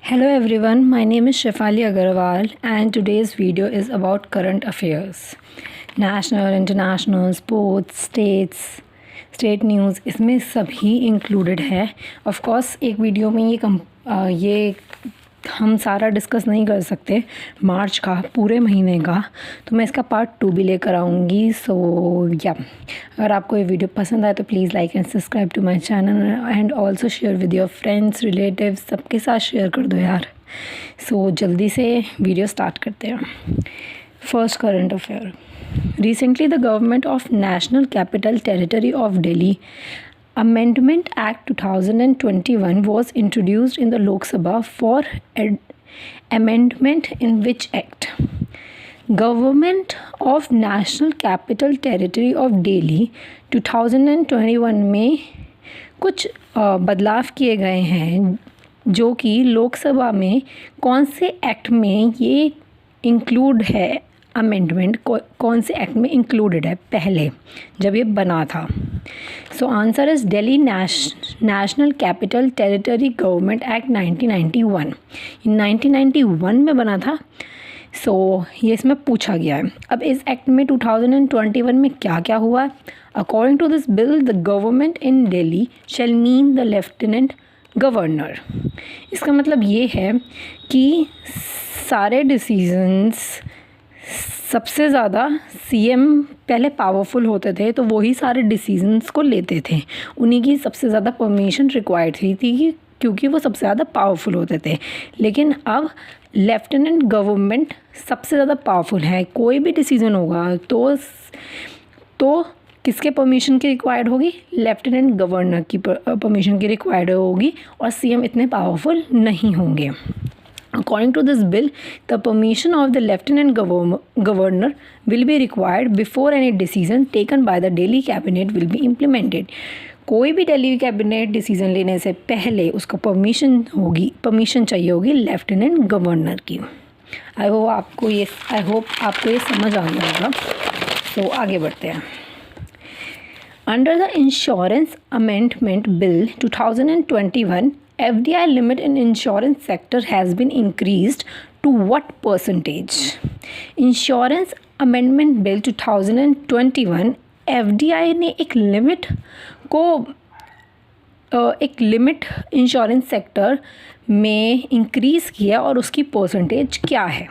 Hello everyone, my name is Shefali Agarwal and today's video is about current affairs. National, international, sports, state news इसमें सभी included है. Of course एक video में ये हम सारा डिस्कस नहीं कर सकते मार्च का पूरे महीने का, तो मैं इसका पार्ट 2 भी लेकर आऊँगी. सो या अगर आपको ये वीडियो पसंद आए तो please like and subscribe to my channel and also share with your friends, relatives, सबके साथ शेयर कर दो यार. सो जल्दी से वीडियो स्टार्ट करते हैं. First current affair. Recently, the government of National Capital Territory of Delhi Amendment Act 2021 was introduced in the Lok Sabha for amendment in which act? Government of National Capital Territory of Delhi 2021 में कुछ बदलाव किए गए हैं जो कि लोकसभा में कौन से एक्ट में ये इंक्लूड है. अमेंडमेंट कौन से एक्ट में इंक्लूडेड है पहले जब ये बना था. So answer is Delhi national capital territory government act 1991. 1991 में बना था. सो ये इसमें पूछा गया है. अब इस एक्ट में 2021 में क्या क्या हुआ. According to this bill the government in Delhi shall mean the lieutenant governor. इसका मतलब ये है कि सारे डिसीजंस सबसे ज़्यादा सीएम पहले पावरफुल होते थे तो वही सारे डिसीजंस को लेते थे. उन्हीं की सबसे ज़्यादा परमिशन रिक्वायर्ड थी क्योंकि वो सबसे ज़्यादा पावरफुल होते थे. लेकिन अब लेफ्टिनेंट गवर्नमेंट सबसे ज़्यादा पावरफुल है. कोई भी डिसीज़न होगा तो किसके परमिशन की रिक्वायर्ड होगी. लेफ्टिनेंट गवर्नर की परमिशन की रिक्वायर्ड होगी और सीएम इतने पावरफुल नहीं होंगे. According to this bill, the permission of the Lieutenant Governor will be required before any decision taken by the Delhi Cabinet will be implemented. कोई भी दिल्ली कैबिनेट डिसीजन लेने से पहले उसको परमिशन चाहिए होगी लेफ्टिनेंट गवर्नर की. आई होप आपको ये समझ आ गया होगा. तो आगे बढ़ते हैं. Under the Insurance Amendment Bill 2021, FDI limit in insurance sector has been increased to what percentage? Insurance Amendment Bill 2021 FDI ने एक लिमिट इंश्योरेंस सेक्टर में इंक्रीज़ किया और उसकी परसेंटेज क्या है.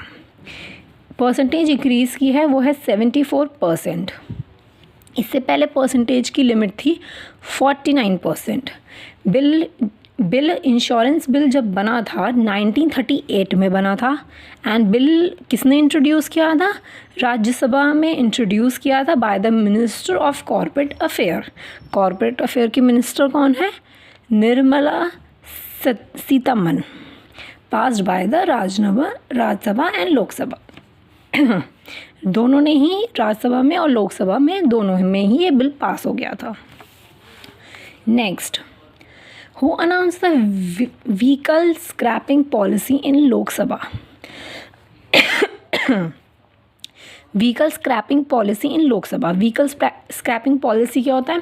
परसेंटेज इंक्रीज़ की है वो है 74%. इससे पहले परसेंटेज की लिमिट थी 49%. बिल इंश्योरेंस बिल जब बना था 1938 में बना था. एंड बिल किसने इंट्रोड्यूस किया था. राज्यसभा में इंट्रोड्यूस किया था by the minister of corporate affair. Corporate affair की मिनिस्टर कौन है. Nirmala Sitharaman. Passed by the Rajya Sabha and Lok Sabha. दोनों ने ही राज्यसभा में और लोकसभा में दोनों में ही ये बिल पास हो गया था. Next. Who announced the vehicle scrapping policy in Lok Sabha? Vehicle scrapping policy in Lok Sabha. Vehicle scrapping policy क्या होता है.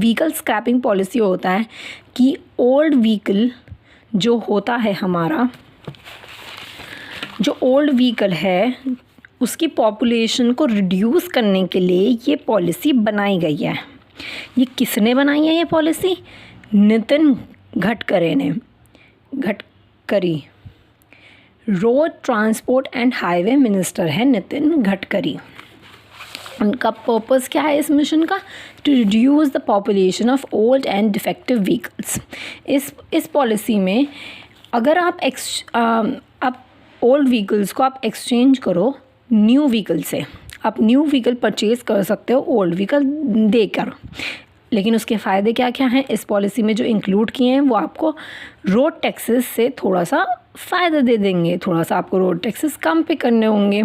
Vehicle scrapping policy होता है कि ओल्ड व्हीकल जो होता है हमारा, जो ओल्ड व्हीकल है उसकी पॉपुलेशन को रिड्यूस करने के लिए ये पॉलिसी बनाई गई है. ये किसने बनाई है ये policy. Nitin Gadkari. Road transport and highway minister है नितिन गडकरी. उनका पर्पस क्या है इस मिशन का. To reduce the population of old and defective vehicles. इस पॉलिसी में अगर आप ओल्ड व्हीकल्स को आप एक्सचेंज करो न्यू व्हीकल से, आप न्यू व्हीकल परचेज़ कर सकते हो ओल्ड व्हीकल देकर. लेकिन उसके फ़ायदे क्या क्या हैं इस पॉलिसी में जो इंक्लूड किए हैं वो आपको रोड टैक्सेस से थोड़ा सा फ़ायदा दे देंगे. थोड़ा सा आपको रोड टैक्सेस कम पे करने होंगे.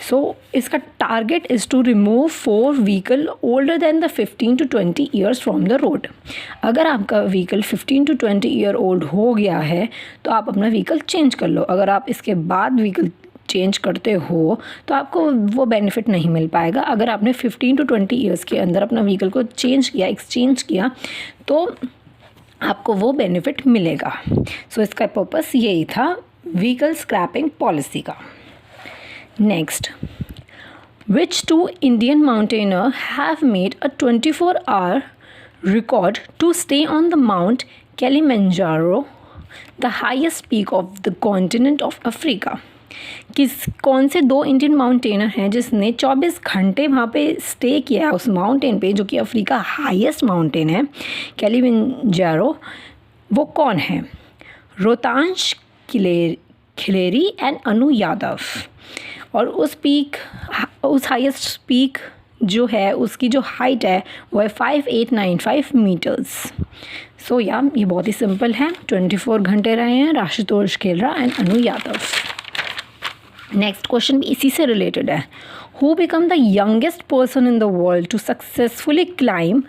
सो इसका target is to remove 4 vehicle older than the 15 to 20 years from the road. अगर आपका व्हीकल 15 to 20 ईयर ओल्ड हो गया है तो आप अपना व्हीकल चेंज कर लो. अगर आप इसके बाद व्हीकल चेंज करते हो तो आपको वो बेनिफिट नहीं मिल पाएगा. अगर आपने 15 to 20 ईयर्स के अंदर अपना व्हीकल को एक्सचेंज किया तो आपको वो बेनिफिट मिलेगा। सो इसका पर्पस यही था व्हीकल स्क्रैपिंग पॉलिसी का। Next, which two Indian mountaineers have made a 24-hour record to stay on the Mount Kilimanjaro, the highest peak of the continent of Africa? कौन से दो इंडियन माउंटेनर हैं जिसने 24 घंटे वहाँ पे स्टे किया है उस माउंटेन पे, जो कि अफ्रीका हाईएस्ट माउंटेन है किलिमंजारो? वो कौन है? रोहतांश खिलेरी एंड अनु यादव। और उस हाईएस्ट पीक जो है उसकी जो हाइट है वो है 5895 मीटर्स। सो ये बहुत ही सिंपल है। 24 घंटे रहे हैं Ashutosh Khelra and Anu Yadav. Next question भी इसी से रिलेटेड है। Who become the youngest person in the world to successfully climb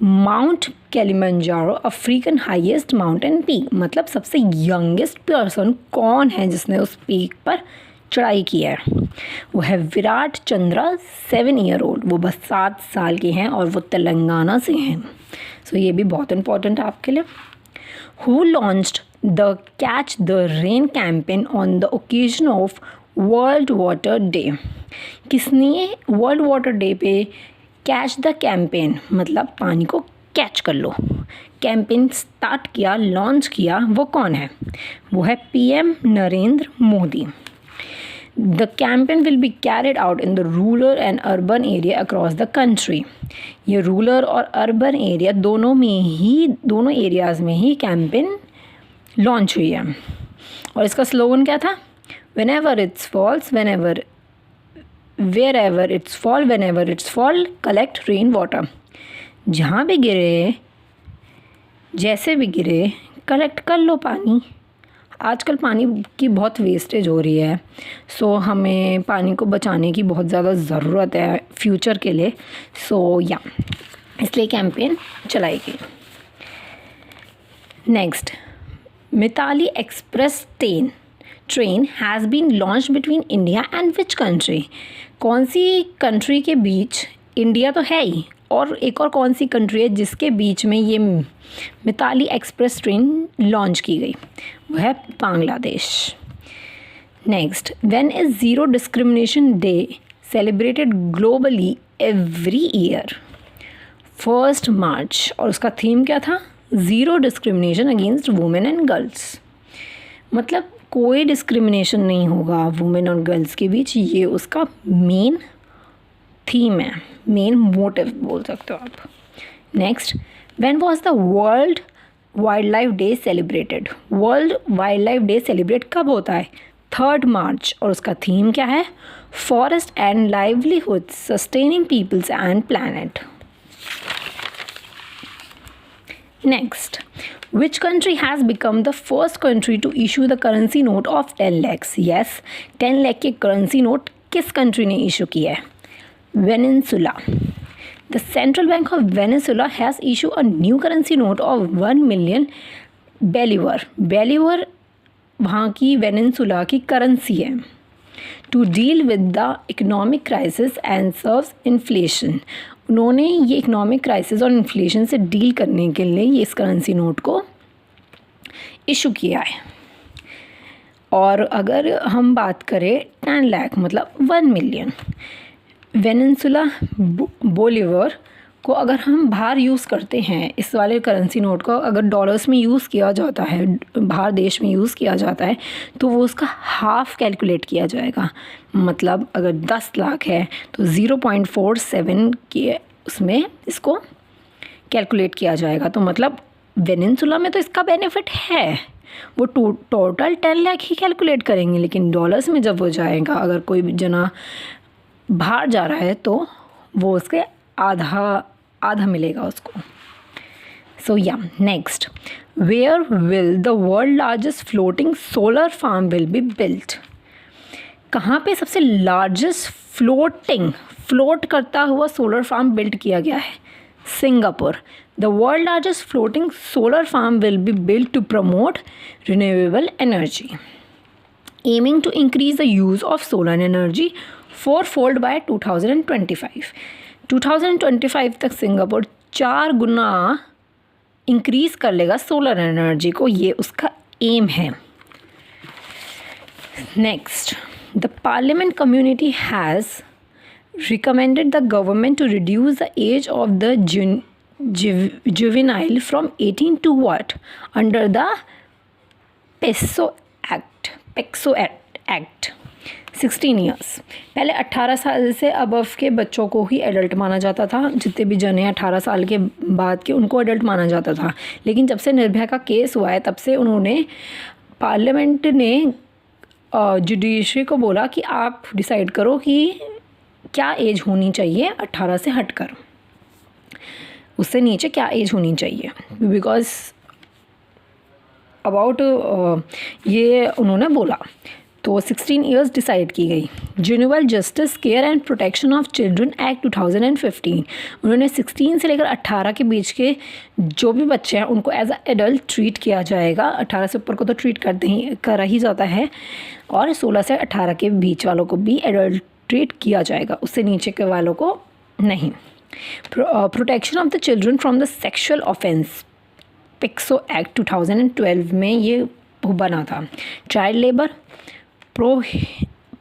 mount Kilimanjaro, African highest mountain peak? मतलब सबसे यंगेस्ट पर्सन कौन है जिसने उस पीक पर चढ़ाई की है? वो है विराट चंद्रा, 7 ईयर ओल्ड। वो बस 7 साल के हैं और वो तेलंगाना से हैं। सो ये भी बहुत इंपॉर्टेंट है आपके लिए। Who launched the catch the rain campaign on the occasion of world water day? किसने वर्ल्ड वाटर डे पे कैच द कैंपेन मतलब पानी को कैच कर लो कैंपेन स्टार्ट किया, लॉन्च किया? वो कौन है? वो है PM Narendra Modi. The campaign will be carried out in the rural and urban area across the country. ये रूरल और अर्बन एरिया दोनों एरियाज़ में ही कैंपेन लॉन्च हुई है। और इसका स्लोगन क्या था? Whenever it's falls, wherever it's fall, collect rain water. जहाँ भी गिरे, जैसे भी गिरे, कलेक्ट कर लो पानी। आजकल पानी की बहुत वेस्टेज हो रही है, सो हमें पानी को बचाने की बहुत ज़्यादा ज़रूरत है फ्यूचर के लिए। इसलिए कैंपेन चलाई गई। Next, Mitali express train has been launch between India and which country? कौन सी कंट्री के बीच? इंडिया तो है ही, और एक और कौन सी कंट्री है जिसके बीच में ये मिताली एक्सप्रेस ट्रेन लॉन्च की गई? वो है Bangladesh. Next, when is zero discrimination day celebrated globally every year? 1 मार्च। और उसका थीम क्या था? Zero discrimination against women and girls. मतलब कोई डिस्क्रिमिनेशन नहीं होगा वुमेन और गर्ल्स के बीच, ये उसका मेन थीम है, मेन मोटिव बोल सकते हो आप। Next, when was the world wild life day celebrated? World wild life day celebrate कब होता है? 3 मार्च। और उसका थीम क्या है? Forest and livelihood sustaining peoples and planet. Next, which country has become the first country to issue the currency note of 10 lakhs? Yes, 10 lakh के currency note किस country ने इशू किया है? Venezuela. The Central Bank of Venezuela has issued a new currency note of 1 million bolivar. Bolivar वहाँ की Venezuela की currency है। To deal with the economic crisis and serves inflation. उन्होंने ये इकोनॉमिक क्राइसिस और इन्फ्लेशन से डील करने के लिए ये इस करेंसी नोट को इशू किया है। और अगर हम बात करें 10 लाख मतलब 1 मिलियन वेनेजुला बोलीवर को अगर हम बाहर यूज़ करते हैं, इस वाले करेंसी नोट को अगर डॉलर्स में यूज़ किया जाता है, बाहर देश में यूज़ किया जाता है, तो वो उसका हाफ कैलकुलेट किया जाएगा। मतलब अगर 10 लाख है तो 0.47 के उसमें इसको कैलकुलेट किया जाएगा। तो मतलब वेनेजुला में तो इसका बेनिफिट है, वो टोटल 10 लाख ही कैलकुलेट करेंगे, लेकिन डॉलर्स में जब वो जाएगा, अगर कोई भी जना बाहर जा रहा है तो वो उसके आधा मिलेगा उसको। So next, where will the world largest floating solar farm will be built? कहाँ पे सबसे लार्जेस्ट फ्लोट करता हुआ सोलर फार्म बिल्ड किया गया है? Singapore. The world largest floating solar farm will be built to promote renewable energy, aiming to increase the use of solar energy 4-fold by 2025 तक Singapore 4 गुना increase कर लेगा solar energy को, ये उसका M है। Next, the parliament community has recommended the government to reduce the age of the juvenile from 18 to what under the PECSO Act 16 years। पहले 18 साल से अबव के बच्चों को ही एडल्ट माना जाता था, जितने भी जने 18 साल के बाद के उनको एडल्ट माना जाता था। लेकिन जब से निर्भया का केस हुआ है तब से उन्होंने, पार्लियामेंट ने जुडिशरी को बोला कि आप डिसाइड करो कि क्या एज होनी चाहिए 18 से हटकर, उससे नीचे क्या एज होनी चाहिए, बिकॉज अबाउट ये उन्होंने बोला। तो 16 इयर्स डिसाइड की गई। Juvenile justice care and protection of children act 2015, उन्होंने 16 से लेकर 18 के बीच के जो भी बच्चे हैं उनको एज अ एडल्ट ट्रीट किया जाएगा। 18 से ऊपर को तो ट्रीट करा ही जाता है, और 16 से 18 के बीच वालों को भी एडल्ट ट्रीट किया जाएगा, उससे नीचे के वालों को नहीं। Protection of the children from the sexual offence, PECSO act 2012 में ये बना था। Child labour,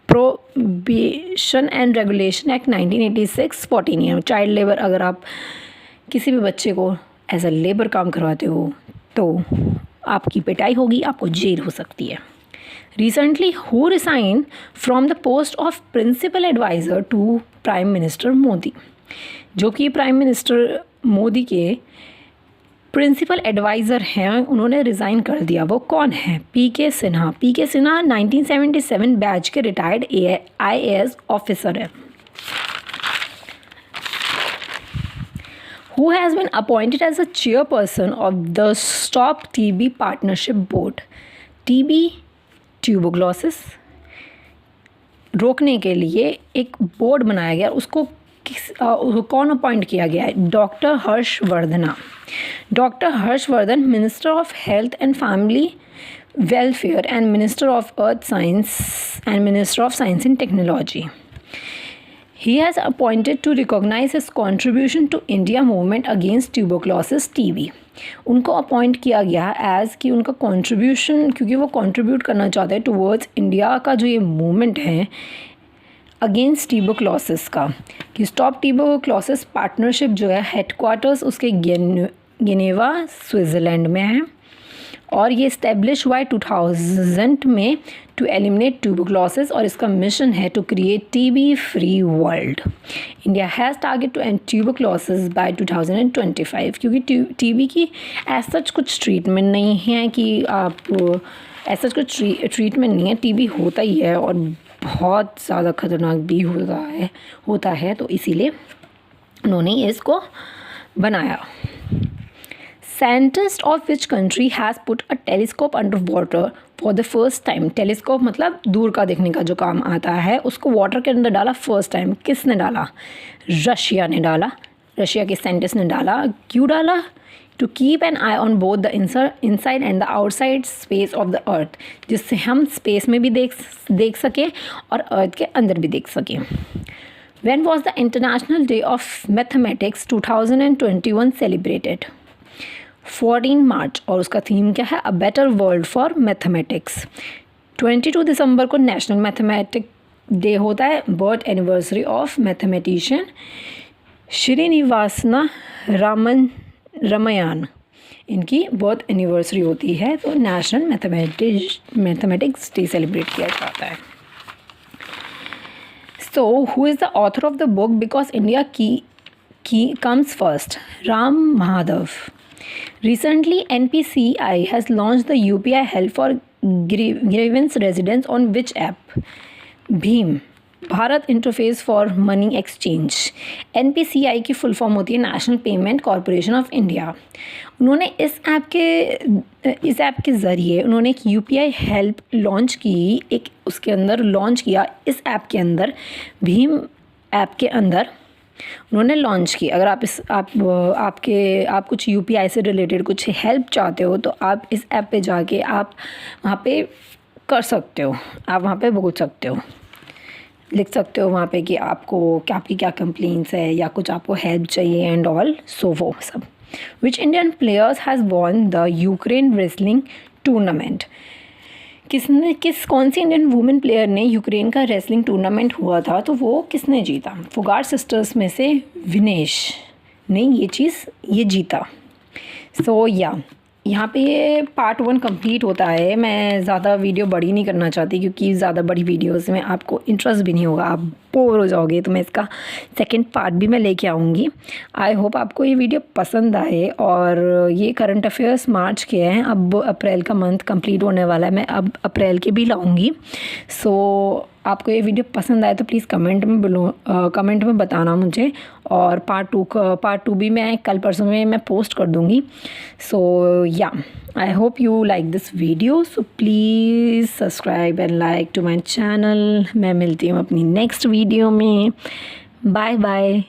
prohibition and regulation act 1986 14 year. Child labour, अगर आप किसी भी बच्चे को एज अ लेबर काम करवाते हो तो आपकी पिटाई होगी, आपको जेल हो सकती है। Recently, who resigned from the post of principal advisor to Prime Minister Modi, जो कि प्राइम मिनिस्टर मोदी के प्रिंसिपल एडवाइज़र हैं, उन्होंने रिज़ाइन कर दिया। वो कौन है? PK Sinha. PK Sinha 1977 batch के रिटायर्ड IAS ऑफिसर है। Who has been appointed as a chairperson of the Stop TB Partnership Board? TB ट्यूबोग्लोसिस रोकने के लिए एक बोर्ड बनाया गया, उसको कौन अपॉइंट किया गया है? Doctor Harshavardhana. Doctor Harshvardhan, minister of health and family welfare and minister of earth science and minister of science and technology. He has appointed to recognize his contribution to India movement against tuberculosis TB। उनको appoint किया गया as कि उनका contribution, क्योंकि वो contribute करना चाहते हैं टुवर्ड्स इंडिया का जो ये मूवमेंट है अगेंस्ट ट्यूबरक्लोसिस का, कि स्टॉप ट्यूबरक्लोसिस पार्टनरशिप जो है हेडक्वार्टर्स उसके जिनेवा स्विट्ज़रलैंड में है, और ये इस्टेब्लिश हुआ है 2000 में टू एलिमिनेट ट्यूबरक्लोसिस, और इसका मिशन है to create TB free world. India has target to end tuberculosis by 2025, क्योंकि TB की ऐसा कुछ ट्रीटमेंट नहीं है कि आप ऐसा कुछ ट्रीटमेंट नहीं है। TB होता ही है और बहुत ज़्यादा ख़तरनाक भी होता है, तो इसीलिए उन्होंने इसको बनाया। Scientist of which country has put a telescope underwater for the first time? Telescope मतलब दूर का देखने का जो काम आता है, उसको वाटर के अंदर डाला फर्स्ट टाइम। किसने डाला? रशिया ने डाला। रशिया के साइंटिस्ट ने डाला। क्यों डाला? To keep an eye on both the inside and the outside space of the earth, जिससे हम स्पेस में भी देख सकें और अर्थ के अंदर भी देख सकें। When was the International Day of Mathematics 2021 celebrated? 14 मार्च, और उसका थीम क्या है? A better world for mathematics. 22 दिसंबर को नेशनल मैथमेटिक डे होता है, birth anniversary of mathematician Srinivasan Ramanujan, इनकी बर्थ एनिवर्सरी होती है, तो नेशनल मैथमेटिक्स डे सेलिब्रेट किया जाता है। So, who is the author of the book Because India Comes First? Ram Madhav. Recently, NPCI has launched the UPI help for grievance residents on which app? Bhim, Bharat interface for money exchange. NPCI की full form होती है national payment corporation of India. उन्होंने इस app के ज़रिए उन्होंने एक UPI help launch की, एक उसके अंदर लॉन्च किया। इस ऐप के अंदर, भीम ऐप के अंदर उन्होंने लॉन्च की। अगर आप आप कुछ UPI से रिलेटेड कुछ हेल्प चाहते हो तो आप इस ऐप पे जाके आप वहाँ पे कर सकते हो, आप वहाँ पे बोल सकते हो, लिख सकते हो वहाँ पे कि आपकी क्या कंप्लेंट्स है या कुछ आपको हेल्प चाहिए एंड ऑल, सो वो सब। Which Indian players has won the Ukraine wrestling tournament. कौन सी इंडियन वुमेन प्लेयर ने यूक्रेन का रेसलिंग टूर्नामेंट हुआ था तो वो किसने जीता? फोगाट सिस्टर्स में से विनेश ने ये जीता। यहाँ पे ये पार्ट 1 कंप्लीट होता है। मैं ज़्यादा वीडियो बड़ी नहीं करना चाहती क्योंकि ज़्यादा बड़ी वीडियोस में आपको इंटरेस्ट भी नहीं होगा, आप बोर हो जाओगे। तो मैं इसका सेकंड पार्ट भी मैं लेके आऊँगी। आई होप आपको ये वीडियो पसंद आए। और ये करंट अफेयर्स मार्च के हैं, अब अप्रैल का मंथ कंप्लीट होने वाला है, मैं अब अप्रैल के भी लाऊँगी। आपको ये वीडियो पसंद आए तो प्लीज़ कमेंट में बताना मुझे। और पार्ट टू भी मैं कल परसों में मैं पोस्ट कर दूँगी। I hope you like this video, so please subscribe and like to my channel. मैं मिलती हूँ अपनी नेक्स्ट वीडियो में। Bye bye.